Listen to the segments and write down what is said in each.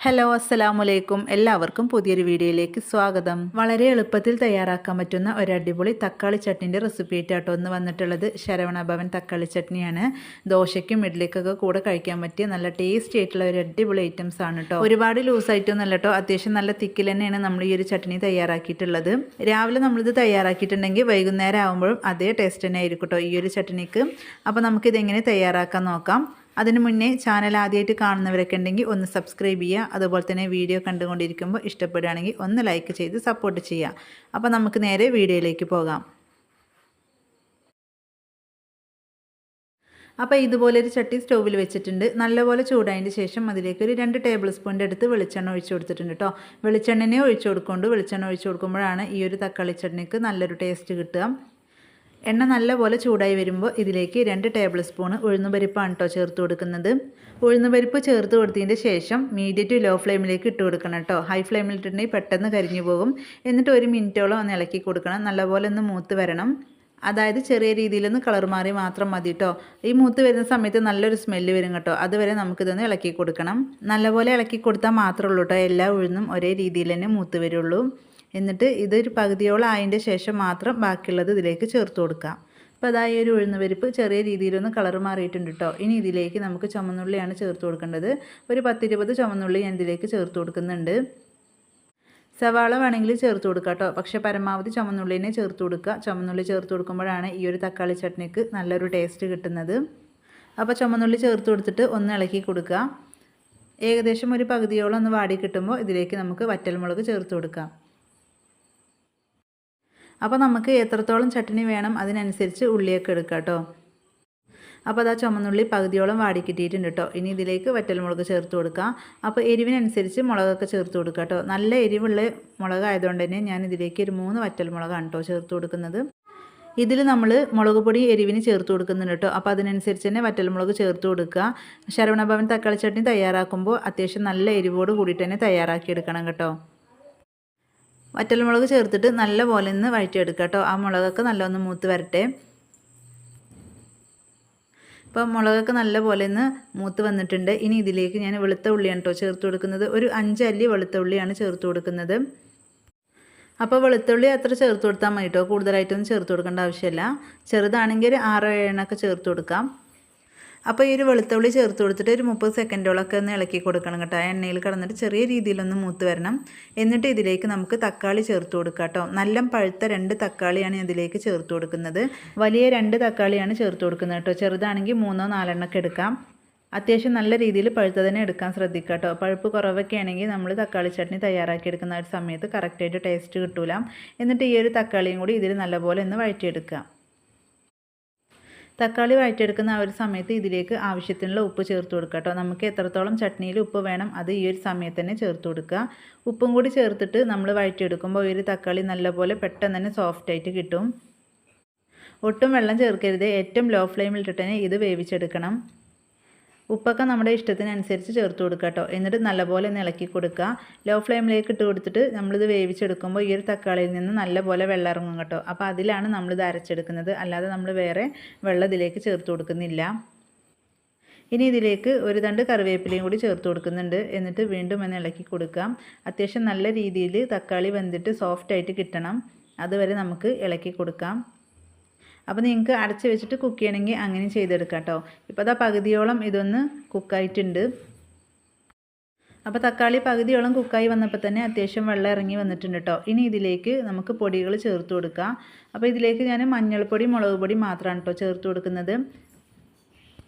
Hello അസ്സലാമലൈക്കും എല്ലാവർക്കും പുതിയൊരു വീഡിയോയിലേക്ക് സ്വാഗതം. വളരെ എളുപ്പത്തിൽ തയ്യാറാക്കാൻ പറ്റുന്ന ഒരു അടിപൊളി തക്കാളി ചട്നിൻ്റെ റെസിപ്പി ആയിട്ടാട്ടോ ഒന്ന് വന്നിട്ടുള്ളത്. ശരവണ ഭവൻ തക്കാളി ചട്നിയാണ്. ദോശയ്ക്കും ഇഡ്ലിക്കൊക്കെ കൂടെ കഴിക്കാൻ പറ്റിയ നല്ല ടേസ്റ്റി ആയിട്ടുള്ള ഒരു അടിപൊളി ഐറ്റംസ് ആണ് കേട്ടോ. ഒരുപാട് ലൂസായിട്ടൊന്നും അല്ല കേട്ടോ, അത്യാവശ്യം നല്ല തിക്കിൽ തന്നെയാണ് നമ്മൾ ഈ ഒരു ചട്നി തയ്യാറാക്കിയിട്ടുള്ളത്. രാവിലെ നമ്മളിത് തയ്യാറാക്കിയിട്ടുണ്ടെങ്കിൽ വൈകുന്നേരം ആകുമ്പോഴും അതേ ടേസ്റ്റ് തന്നെ ആയിരിക്കും കേട്ടോ ഈ ഒരു ചട്നിക്ക്. അപ്പോൾ നമുക്കിതെങ്ങനെ തയ്യാറാക്കാൻ നോക്കാം. അതിനു മുന്നേ ചാനൽ ആദ്യമായിട്ട് കാണുന്നവരൊക്കെ ഉണ്ടെങ്കിൽ ഒന്ന് സബ്സ്ക്രൈബ് ചെയ്യുക. അതുപോലെ തന്നെ വീഡിയോ കണ്ടുകൊണ്ടിരിക്കുമ്പോൾ ഇഷ്ടപ്പെടുകയാണെങ്കിൽ ഒന്ന് ലൈക്ക് ചെയ്ത് സപ്പോർട്ട് ചെയ്യുക. അപ്പോൾ നമുക്ക് നേരെ വീഡിയോയിലേക്ക് പോകാം. അപ്പോൾ ഇതുപോലൊരു ചട്ടി സ്റ്റൗവിൽ വെച്ചിട്ടുണ്ട്. നല്ലപോലെ ചൂടായതിന് ശേഷം അതിലേക്ക് ഒരു 2 ടേബിൾ സ്പൂണിൻ്റെ അടുത്ത് വെളിച്ചെണ്ണ ഒഴിച്ചു കൊടുത്തിട്ടുണ്ട് കേട്ടോ. വെളിച്ചെണ്ണനെ ഒഴിച്ചു കൊടുക്കൊണ്ട് വെളിച്ചെണ്ണ ഒഴിച്ചു കൊടുക്കുമ്പോഴാണ് ഈ ഒരു തക്കാളി ചട്നിക്ക് നല്ലൊരു ടേസ്റ്റ് കിട്ടുക. എണ്ണ നല്ലപോലെ ചൂടായി വരുമ്പോൾ ഇതിലേക്ക് 2 ടേബിൾ സ്പൂൺ ഉഴുന്നുപരിപ്പാണ് കേട്ടോ ചേർത്ത് കൊടുക്കുന്നത്. ഉഴുന്നുപരിപ്പ് ചേർത്ത് കൊടുത്തതിൻ്റെ ശേഷം മീഡിയം ടു ലോ ഫ്ലെയിമിലേക്ക് ഇട്ട് കൊടുക്കണം കേട്ടോ. ഹൈ ഫ്ലെയിമിൽ ഇട്ടിട്ടുണ്ടെങ്കിൽ പെട്ടെന്ന് കരിഞ്ഞു പോകും. എന്നിട്ട് 1 മിനിറ്റോളം ഒന്ന് ഇളക്കി കൊടുക്കണം. നല്ലപോലെ ഒന്ന് മൂത്ത് വരണം. അതായത് ചെറിയ രീതിയിലൊന്ന് കളർ മാറി മാത്രം മതി കേട്ടോ. ഈ മൂത്ത് വരുന്ന സമയത്ത് നല്ലൊരു സ്മെല്ല് വരും കേട്ടോ. അതുവരെ നമുക്കിതൊന്ന് ഇളക്കി കൊടുക്കണം. നല്ലപോലെ ഇളക്കി കൊടുത്താൽ മാത്രമേ ഉള്ളൂ കേട്ടോ എല്ലാ ഉഴുന്നും ഒരേ രീതിയിൽ തന്നെ മൂത്ത് വരുള്ളൂ. എന്നിട്ട് ഇതൊരു പകുതിയോളം ആയതിൻ്റെ ശേഷം മാത്രം ബാക്കിയുള്ളത് ഇതിലേക്ക് ചേർത്ത് കൊടുക്കാം. അപ്പോൾ അതായി ഒരു ഉഴുന്ന് പരിപ്പ് ചെറിയ രീതിയിലൊന്ന് കളർ മാറിയിട്ടുണ്ട് കേട്ടോ. ഇനി ഇതിലേക്ക് നമുക്ക് ചുമന്നുള്ളിയാണ് ചേർത്ത് കൊടുക്കേണ്ടത്. ഒരു 10-20 ചുമന്നുള്ളി ഞാൻ ഇതിലേക്ക് ചേർത്ത് കൊടുക്കുന്നുണ്ട്. സവാള വേണമെങ്കിൽ ചേർത്ത് കൊടുക്കുക കേട്ടോ, പക്ഷേ പരമാവധി ചുമന്നുള്ളിനെ ചേർത്ത് കൊടുക്കുക. ചുമന്നുള്ളി ചേർത്ത് കൊടുക്കുമ്പോഴാണ് ഈ ഒരു തക്കാളി ചട്നിക്ക് നല്ലൊരു ടേസ്റ്റ് കിട്ടുന്നത്. അപ്പോൾ ചുമന്നുള്ളി ചേർത്ത് കൊടുത്തിട്ട് ഒന്ന് ഇളക്കി കൊടുക്കുക. ഏകദേശം ഒരു പകുതിയോളം ഒന്ന് വാടി കിട്ടുമ്പോൾ ഇതിലേക്ക് നമുക്ക് വറ്റൽമുളക് ചേർത്ത് കൊടുക്കാം. അപ്പോൾ നമുക്ക് എത്രത്തോളം ചട്നി വേണം അതിനനുസരിച്ച് ഉള്ളിയൊക്കെ എടുക്കാം കേട്ടോ. അപ്പോൾ അതാ ചുമന്നുള്ളി പകുതിയോളം വാടി കിട്ടിയിട്ടുണ്ട് കേട്ടോ. ഇനി ഇതിലേക്ക് വറ്റൽമുളക് ചേർത്ത് കൊടുക്കാം. അപ്പോൾ എരിവിനനുസരിച്ച് മുളകൊക്കെ ചേർത്ത് കൊടുക്കുക കേട്ടോ. നല്ല എരിവുള്ള മുളകായതുകൊണ്ട് തന്നെ ഞാൻ ഇതിലേക്ക് ഒരു 3 വറ്റൽമുളകാണ് കേട്ടോ ചേർത്ത് കൊടുക്കുന്നത്. ഇതിൽ നമ്മൾ മുളക് പൊടി എരിവിന് ചേർത്ത് കൊടുക്കുന്നുണ്ട് കേട്ടോ. അപ്പോൾ അതിനനുസരിച്ച് തന്നെ വറ്റൽമുളക് ചേർത്ത് കൊടുക്കുക. ശരവണ ഭവൻ തക്കാളി ചട്നി തയ്യാറാക്കുമ്പോൾ അത്യാവശ്യം നല്ല എരിവോട് കൂടിയിട്ട് തന്നെ തയ്യാറാക്കിയെടുക്കണം കേട്ടോ. വറ്റൽമുളക് ചേർത്തിട്ട് നല്ലപോലെ ഒന്ന് വഴറ്റിയെടുക്കുക കേട്ടോ. ആ മുളകൊക്കെ നല്ലൊന്ന് മൂത്ത് വരട്ടെ. ഇപ്പോൾ മുളകൊക്കെ നല്ലപോലെ ഒന്ന് മൂത്ത് വന്നിട്ടുണ്ട്. ഇനി ഇതിലേക്ക് ഞാൻ വെളുത്ത ഉള്ളിയാണ് കേട്ടോ ചേർത്ത് കൊടുക്കുന്നത്. ഒരു 5 അല്ലി വെളുത്ത ഉള്ളിയാണ് ചേർത്ത് കൊടുക്കുന്നത്. അപ്പോൾ വെളുത്തുള്ളി അത്ര ചേർത്ത് കൊടുത്താൽ മതി കേട്ടോ, കൂടുതലായിട്ടൊന്നും ചേർത്ത് കൊടുക്കേണ്ട ആവശ്യമില്ല. ചെറുതാണെങ്കിൽ ഒരു 6-7 എണ്ണമൊക്കെ ചേർത്ത് കൊടുക്കാം. അപ്പോൾ ഈ ഒരു വെളുത്തുള്ളി ചേർത്ത് കൊടുത്തിട്ട് ഒരു 30 സെക്കൻഡോളൊക്കെ ഒന്ന് ഇളക്കി കൊടുക്കണം കേട്ടോ. എണ്ണയിൽ കിടന്നിട്ട് ചെറിയ രീതിയിലൊന്ന് മൂത്ത് വരണം. എന്നിട്ട് ഇതിലേക്ക് നമുക്ക് തക്കാളി ചേർത്ത് കൊടുക്കാം കേട്ടോ. നല്ല പഴുത്ത 2 തക്കാളിയാണ് ഇതിലേക്ക് ചേർത്ത് കൊടുക്കുന്നത്. വലിയ 2 തക്കാളിയാണ് ചേർത്ത് കൊടുക്കുന്നത് കേട്ടോ. ചെറുതാണെങ്കിൽ 3-4 എണ്ണമൊക്കെ എടുക്കാം. അത്യാവശ്യം നല്ല രീതിയിൽ പഴുത്ത തന്നെ എടുക്കാൻ ശ്രദ്ധിക്കുക കേട്ടോ. പഴുപ്പ് കുറവൊക്കെ ആണെങ്കിൽ നമ്മൾ തക്കാളി ചട്നി തയ്യാറാക്കി എടുക്കുന്ന ഒരു സമയത്ത് കറക്റ്റായിട്ട് ടേസ്റ്റ് കിട്ടൂല. എന്നിട്ട് ഈ ഒരു തക്കാളിയും കൂടി ഇതിൽ നല്ലപോലെ ഒന്ന് വഴറ്റിയെടുക്കുക. തക്കാളി വഴറ്റിയെടുക്കുന്ന ആ ഒരു സമയത്ത് ഇതിലേക്ക് ആവശ്യത്തിനുള്ള ഉപ്പ് ചേർത്ത് കൊടുക്കുക കേട്ടോ. നമുക്ക് എത്രത്തോളം ചട്നിയിൽ ഉപ്പ് വേണം അത് ഈ ഒരു സമയത്ത് തന്നെ ചേർത്ത് കൊടുക്കുക. ഉപ്പും കൂടി ചേർത്തിട്ട് നമ്മൾ വഴറ്റിയെടുക്കുമ്പോൾ ഈ ഒരു തക്കാളി നല്ലപോലെ പെട്ടെന്ന് തന്നെ സോഫ്റ്റായിട്ട് കിട്ടും. ഒട്ടും വെള്ളം ചേർക്കരുത്. ഏറ്റവും ലോ ഫ്ലെയിമിൽ ഇട്ടിട്ട് തന്നെ ഇത് വേവിച്ചെടുക്കണം. ഉപ്പൊക്കെ നമ്മുടെ ഇഷ്ടത്തിനനുസരിച്ച് ചേർത്ത് കൊടുക്കുക കേട്ടോ. എന്നിട്ട് നല്ലപോലെ ഒന്ന് ഇളക്കി കൊടുക്കുക. ലോ ഫ്ലെയിമിലേക്ക് ഇട്ട് കൊടുത്തിട്ട് നമ്മളിത് വേവിച്ചെടുക്കുമ്പോൾ ഈ ഒരു തക്കാളിയിൽ നിന്ന് നല്ലപോലെ വെള്ളം ഇറങ്ങും കേട്ടോ. അപ്പോൾ അതിലാണ് നമ്മളിത് അരച്ചെടുക്കുന്നത്. അല്ലാതെ നമ്മൾ വേറെ വെള്ളം ഇതിലേക്ക് ചേർത്ത് കൊടുക്കുന്നില്ല. ഇനി ഇതിലേക്ക് ഒരു തണ്ട് കറിവേപ്പിലയും കൂടി ചേർത്ത് കൊടുക്കുന്നുണ്ട്. എന്നിട്ട് വീണ്ടും ഒന്ന് ഇളക്കി കൊടുക്കാം. അത്യാവശ്യം നല്ല രീതിയിൽ തക്കാളി വെന്തിട്ട് സോഫ്റ്റായിട്ട് കിട്ടണം. അതുവരെ നമുക്ക് ഇളക്കി കൊടുക്കാം. അപ്പോൾ നിങ്ങൾക്ക് അടച്ച് വെച്ചിട്ട് കുക്ക് ചെയ്യണമെങ്കിൽ അങ്ങനെ ചെയ്തെടുക്കാം കേട്ടോ. ഇപ്പോൾ അതാ പകുതിയോളം ഇതൊന്ന് കുക്കായിട്ടുണ്ട്. അപ്പോൾ തക്കാളി പകുതിയോളം കുക്കായി വന്നപ്പോൾ തന്നെ അത്യാവശ്യം വെള്ളം ഇറങ്ങി വന്നിട്ടുണ്ട് കേട്ടോ. ഇനി ഇതിലേക്ക് നമുക്ക് പൊടികൾ ചേർത്ത് കൊടുക്കാം. അപ്പോൾ ഇതിലേക്ക് ഞാൻ മഞ്ഞൾപ്പൊടി മുളക് പൊടി മാത്രമാണ് കേട്ടോ ചേർത്ത് കൊടുക്കുന്നത്.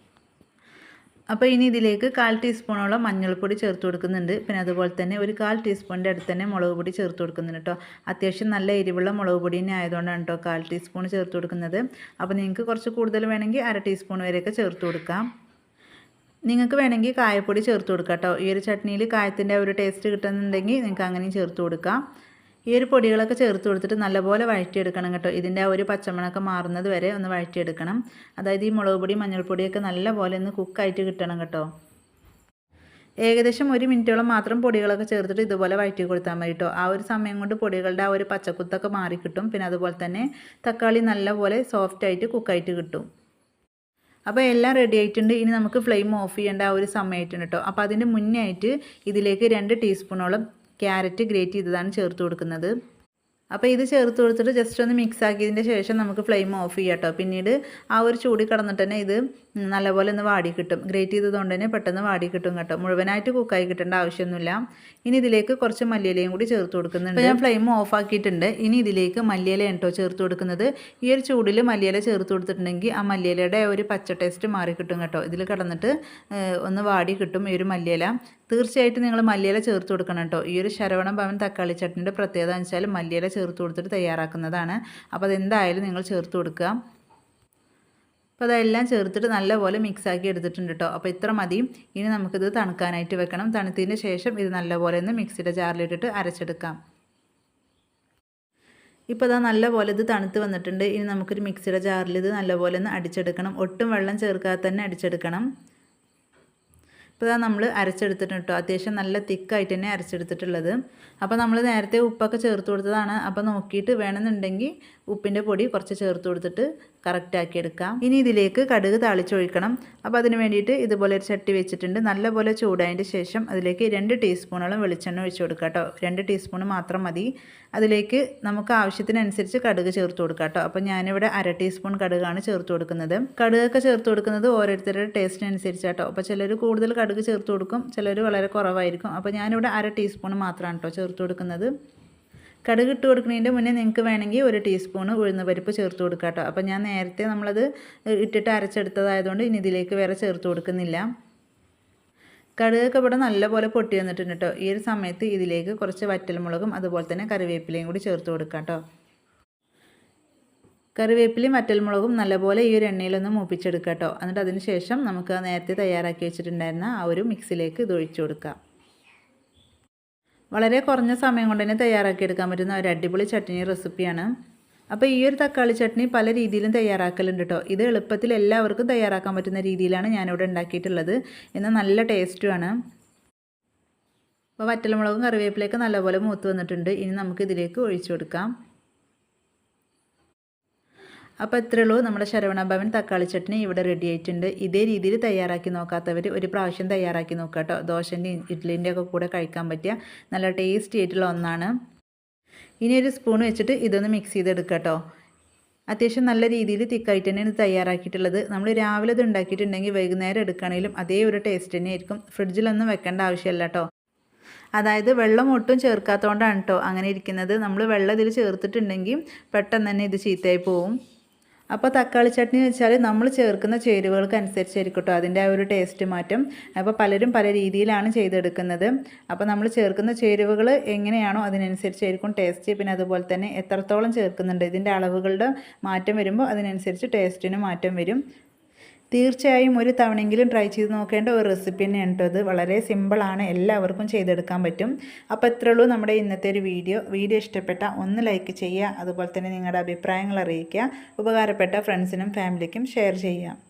അപ്പോൾ ഇനി ഇതിലേക്ക് 1/4 ടീസ്പൂണോളം മഞ്ഞൾപ്പൊടി ചേർത്ത് കൊടുക്കുന്നുണ്ട്. പിന്നെ അതുപോലെ തന്നെ ഒരു 1/4 ടീസ്പൂണിൻ്റെ അടുത്ത് തന്നെ മുളക് പൊടി ചേർത്ത് കൊടുക്കുന്നുണ്ട് കേട്ടോ. അത്യാവശ്യം നല്ല എരിവുള്ള മുളക് പൊടി തന്നെ ആയതുകൊണ്ടാണ് കേട്ടോ 1/4 ടീസ്പൂൺ ചേർത്ത് കൊടുക്കുന്നത്. അപ്പോൾ നിങ്ങൾക്ക് കുറച്ച് കൂടുതൽ വേണമെങ്കിൽ 1/2 ടീസ്പൂൺ വരെയൊക്കെ ചേർത്ത് കൊടുക്കാം. നിങ്ങൾക്ക് വേണമെങ്കിൽ കായപ്പൊടി ചേർത്ത് കൊടുക്കാം കേട്ടോ. ഈ ഒരു ചട്നിയിൽ കായത്തിൻ്റെ ഒരു ടേസ്റ്റ് കിട്ടുന്നുണ്ടെങ്കിൽ നിങ്ങൾക്ക് അങ്ങനെയും ചേർത്ത് കൊടുക്കാം. ഈ ഒരു പൊടികളൊക്കെ ചേർത്ത് കൊടുത്തിട്ട് നല്ലപോലെ വഴറ്റിയെടുക്കണം കേട്ടോ. ഇതിൻ്റെ ആ ഒരു പച്ചമണമൊക്കെ മാറുന്നത് വരെ ഒന്ന് വഴറ്റിയെടുക്കണം. അതായത് ഈ മുളക് പൊടി മഞ്ഞൾപ്പൊടിയൊക്കെ നല്ലപോലെ ഒന്ന് കുക്കായിട്ട് കിട്ടണം കേട്ടോ. ഏകദേശം 1 മിനിറ്റോളം മാത്രം പൊടികളൊക്കെ ചേർത്തിട്ട് ഇതുപോലെ വഴറ്റി കൊടുത്താൽ മതി കേട്ടോ. ആ ഒരു സമയം കൊണ്ട് പൊടികളുടെ ആ ഒരു പച്ചക്കുത്തൊക്കെ മാറിക്കിട്ടും. പിന്നെ അതുപോലെ തന്നെ തക്കാളി നല്ലപോലെ സോഫ്റ്റായിട്ട് കുക്കായിട്ട് കിട്ടും. അപ്പോൾ എല്ലാം റെഡി ആയിട്ടുണ്ട്. ഇനി നമുക്ക് ഫ്ലെയിം ഓഫ് ചെയ്യേണ്ട ആ ഒരു സമയമായിട്ടുണ്ട് കേട്ടോ. അപ്പോൾ അതിന് മുന്നേ ആയിട്ട് ഇതിലേക്ക് 2 ടീസ്പൂണോളം ക്യാരറ്റ് ഗ്രേറ്റ് ചെയ്തതാണ് ചേർത്ത് കൊടുക്കുന്നത്. അപ്പോൾ ഇത് ചേർത്ത് കൊടുത്തിട്ട് ജസ്റ്റ് ഒന്ന് മിക്സ് ആക്കിയതിൻ്റെ ശേഷം നമുക്ക് ഫ്ലെയിം ഓഫ് ചെയ്യാം കേട്ടോ. പിന്നീട് ആ ഒരു ചൂടി കിടന്നിട്ട് തന്നെ ഇത് നല്ലപോലെ ഒന്ന് വാടി കിട്ടും. ഗ്രേറ്റ് ചെയ്തതുകൊണ്ട് തന്നെ പെട്ടെന്ന് വാടി കിട്ടും കേട്ടോ. മുഴുവനായിട്ട് കുക്കായി കിട്ടേണ്ട ആവശ്യമൊന്നുമില്ല. ഇനി ഇതിലേക്ക് കുറച്ച് മല്ലിയിലയും കൂടി ചേർത്ത് കൊടുക്കുന്നുണ്ട്. ഞാൻ ഫ്ലെയിം ഓഫ് ആക്കിയിട്ടുണ്ട്. ഇനി ഇതിലേക്ക് മല്ലിയില കേട്ടോ ചേർത്ത് കൊടുക്കുന്നത്. ഈ ഒരു ചൂടിൽ മല്ലിയില ചേർത്ത് കൊടുത്തിട്ടുണ്ടെങ്കിൽ ആ മല്ലിയിലയുടെ ഒരു പച്ച ടേസ്റ്റ് മാറി കിട്ടും കേട്ടോ. ഇതിൽ കിടന്നിട്ട് ഒന്ന് വാടി കിട്ടും ഈ ഒരു മല്ലിയില. തീർച്ചയായിട്ടും നിങ്ങൾ മല്ലിയില ചേർത്ത് കൊടുക്കണം കേട്ടോ. ഈ ഒരു ശരവണ ഭവൻ തക്കാളി ചട്നിയുടെ പ്രത്യേകത എന്ന് വെച്ചാൽ മല്ലിയില ചേർത്ത് കൊടുത്തിട്ട് തയ്യാറാക്കുന്നതാണ്. അപ്പോൾ അതെന്തായാലും നിങ്ങൾ ചേർത്ത് കൊടുക്കുക. അപ്പോൾ അതെല്ലാം ചേർത്തിട്ട് നല്ലപോലെ മിക്സാക്കി എടുത്തിട്ടുണ്ട് കേട്ടോ. അപ്പോൾ ഇത്ര മതി. ഇനി നമുക്കിത് തണുക്കാനായിട്ട് വെക്കണം. തണുത്തതിന് ശേഷം ഇത് നല്ലപോലെ ഒന്ന് മിക്സിയുടെ ജാറിലിട്ടിട്ട് അരച്ചെടുക്കാം. ഇപ്പോൾ ഇതാ നല്ലപോലെ ഇത് തണുത്ത് വന്നിട്ടുണ്ട്. ഇനി നമുക്കൊരു മിക്സിയുടെ ജാറിൽ ഇത് നല്ലപോലെ ഒന്ന് അടിച്ചെടുക്കണം. ഒട്ടും വെള്ളം ചേർക്കാതെ തന്നെ അടിച്ചെടുക്കണം. ഇപ്പോൾ നമ്മൾ അരച്ചെടുത്തിട്ടുണ്ട് കേട്ടോ. അത്യാവശ്യം നല്ല തിക്കായിട്ട് തന്നെ അരച്ചെടുത്തിട്ടുള്ളത്. അപ്പോൾ നമ്മൾ നേരത്തെ ഉപ്പൊക്കെ ചേർത്ത് കൊടുത്തതാണ്. അപ്പോൾ നോക്കിയിട്ട് വേണമെന്നുണ്ടെങ്കിൽ ഉപ്പിൻ്റെ പൊടി കുറച്ച് ചേർത്ത് കൊടുത്തിട്ട് കറക്റ്റാക്കി എടുക്കാം. ഇനി ഇതിലേക്ക് കടുക് താളിച്ചൊഴിക്കണം. അപ്പോൾ അതിന് വേണ്ടിയിട്ട് ഇതുപോലെ ഒരു ചട്ടി വെച്ചിട്ടുണ്ട്. നല്ലപോലെ ചൂടായതിൻ്റെ ശേഷം അതിലേക്ക് 2 ടീസ്പൂണോളം വെളിച്ചെണ്ണ ഒഴിച്ച് കൊടുക്കുക കേട്ടോ. 2 ടീസ്പൂൺ മാത്രം മതി. അതിലേക്ക് നമുക്ക് ആവശ്യത്തിനനുസരിച്ച് കടുക് ചേർത്ത് കൊടുക്കാം കേട്ടോ. അപ്പോൾ ഞാനിവിടെ 1/2 ടീസ്പൂൺ കടുകാണ് ചേർത്ത് കൊടുക്കുന്നത്. കടുകൊക്കെ ചേർത്ത് കൊടുക്കുന്നത് ഓരോരുത്തരുടെ ടേസ്റ്റിനനുസരിച്ച് കേട്ടോ. അപ്പോൾ ചിലർ കൂടുതൽ കടുക് ചേർത്ത് കൊടുക്കും, ചിലർ വളരെ കുറവായിരിക്കും. അപ്പോൾ ഞാനിവിടെ 1/2 ടീസ്പൂൺ മാത്രമാണ് കേട്ടോ ചേർത്ത് കൊടുക്കുന്നത്. കടുക് ഇട്ട് കൊടുക്കുന്നതിൻ്റെ മുന്നേ നിങ്ങൾക്ക് വേണമെങ്കിൽ 1 ടീസ്പൂൺ ഉഴുന്ന് പരിപ്പ് ചേർത്ത് കൊടുക്കുക കേട്ടോ. അപ്പോൾ ഞാൻ നേരത്തെ നമ്മളത് ഇട്ടിട്ട് അരച്ചെടുത്തതായതുകൊണ്ട് ഇനി ഇതിലേക്ക് വേറെ ചേർത്ത് കൊടുക്കുന്നില്ല. കടുകൊക്കെ ഇവിടെ നല്ലപോലെ പൊട്ടി വന്നിട്ടുണ്ട് കേട്ടോ. ഈ ഒരു സമയത്ത് ഇതിലേക്ക് കുറച്ച് വറ്റൽമുളകും അതുപോലെ തന്നെ കറിവേപ്പിലയും കൂടി ചേർത്ത് കൊടുക്കാം കേട്ടോ. കറിവേപ്പിലയും വറ്റൽമുളകും നല്ലപോലെ ഈ ഒരു എണ്ണയിലൊന്ന് മൂപ്പിച്ചെടുക്കാം കേട്ടോ. എന്നിട്ട് അതിന് ശേഷം നമുക്ക് നേരത്തെ തയ്യാറാക്കി വെച്ചിട്ടുണ്ടായിരുന്ന ആ ഒരു മിക്സിലേക്ക് ഇത് ഒഴിച്ചു കൊടുക്കാം. വളരെ കുറഞ്ഞ സമയം കൊണ്ട് തന്നെ തയ്യാറാക്കിയെടുക്കാൻ പറ്റുന്ന ഒരു അടിപൊളി ചട്നി റെസിപ്പിയാണ്. അപ്പോൾ ഈ ഒരു തക്കാളി ചട്നി പല രീതിയിലും തയ്യാറാക്കലുണ്ട് കേട്ടോ. ഇത് എളുപ്പത്തിൽ എല്ലാവർക്കും തയ്യാറാക്കാൻ പറ്റുന്ന രീതിയിലാണ് ഞാനിവിടെ ഉണ്ടാക്കിയിട്ടുള്ളത്. എന്നാൽ നല്ല ടേസ്റ്റുമാണ്. അപ്പോൾ വറ്റൽമുളകും കറിവേപ്പിലയൊക്കെ നല്ലപോലെ മൂത്ത് വന്നിട്ടുണ്ട്. ഇനി നമുക്ക് ഇതിലേക്ക് ഒഴിച്ചു കൊടുക്കാം. അപ്പോൾ ഇത്രയേ ഉള്ളൂ, നമ്മുടെ ശരവണ ഭവൻ തക്കാളി ചട്നി ഇവിടെ റെഡി ആയിട്ടുണ്ട്. ഇതേ രീതിയിൽ തയ്യാറാക്കി നോക്കാത്തവർ ഒരു പ്രാവശ്യം തയ്യാറാക്കി നോക്കുക കേട്ടോ. ദോശൻ്റെയും ഇഡ്ഡലിൻ്റെ ഒക്കെ കൂടെ കഴിക്കാൻ പറ്റിയ നല്ല ടേസ്റ്റി ആയിട്ടുള്ള ഒന്നാണ്. ഇനി ഒരു സ്പൂൺ വെച്ചിട്ട് ഇതൊന്ന് മിക്സ് ചെയ്തെടുക്കുക കേട്ടോ. അത്യാവശ്യം നല്ല രീതിയിൽ തിക്കായിട്ട് തന്നെയാണ് തയ്യാറാക്കിയിട്ടുള്ളത്. നമ്മൾ രാവിലെ ഇത് ഉണ്ടാക്കിയിട്ടുണ്ടെങ്കിൽ വൈകുന്നേരം എടുക്കുകയാണെങ്കിലും അതേ ഒരു ടേസ്റ്റ് തന്നെയായിരിക്കും. ഫ്രിഡ്ജിലൊന്നും വെക്കേണ്ട ആവശ്യമില്ല കേട്ടോ. അതായത് വെള്ളം ഒട്ടും ചേർക്കാത്തതുകൊണ്ടാണ് കേട്ടോ അങ്ങനെ ഇരിക്കുന്നത്. നമ്മൾ വെള്ളം ഇതിൽ ചേർത്തിട്ടുണ്ടെങ്കിൽ പെട്ടെന്ന് തന്നെ ഇത് ചീത്തയായി പോവും. അപ്പോൾ തക്കാളി ചട്നി വെച്ചാൽ നമ്മൾ ചേർക്കുന്ന ചേരുവകൾക്ക് അനുസരിച്ചായിരിക്കും കേട്ടോ അതിൻ്റെ ആ ഒരു ടേസ്റ്റ് മാറ്റം. അപ്പോൾ പലരും പല രീതിയിലാണ് ചെയ്തെടുക്കുന്നത്. അപ്പോൾ നമ്മൾ ചേർക്കുന്ന ചേരുവകൾ എങ്ങനെയാണോ അതിനനുസരിച്ചായിരിക്കും ടേസ്റ്റ്. പിന്നെ അതുപോലെ തന്നെ എത്രത്തോളം ചേർക്കുന്നുണ്ട് ഇതിൻ്റെ അളവുകളുടെ മാറ്റം വരുമ്പോൾ അതിനനുസരിച്ച് ടേസ്റ്റിന് മാറ്റം വരും. തീർച്ചയായും ഒരു തവണയെങ്കിലും ട്രൈ ചെയ്ത് നോക്കേണ്ട ഒരു റെസിപ്പി തന്നെയാണ് കേട്ടോ. ഇത് വളരെ സിമ്പിളാണ്, എല്ലാവർക്കും ചെയ്തെടുക്കാൻ പറ്റും. അപ്പോൾ ഇത്രയേ ഉള്ളൂ നമ്മുടെ ഇന്നത്തെ ഒരു വീഡിയോ ഇഷ്ടപ്പെട്ട ഒന്ന് ലൈക്ക് ചെയ്യുക. അതുപോലെ തന്നെ നിങ്ങളുടെ അഭിപ്രായങ്ങൾ അറിയിക്കുക. ഉപകാരപ്പെട്ട ഫ്രണ്ട്സിനും ഫാമിലിക്കും ഷെയർ ചെയ്യുക.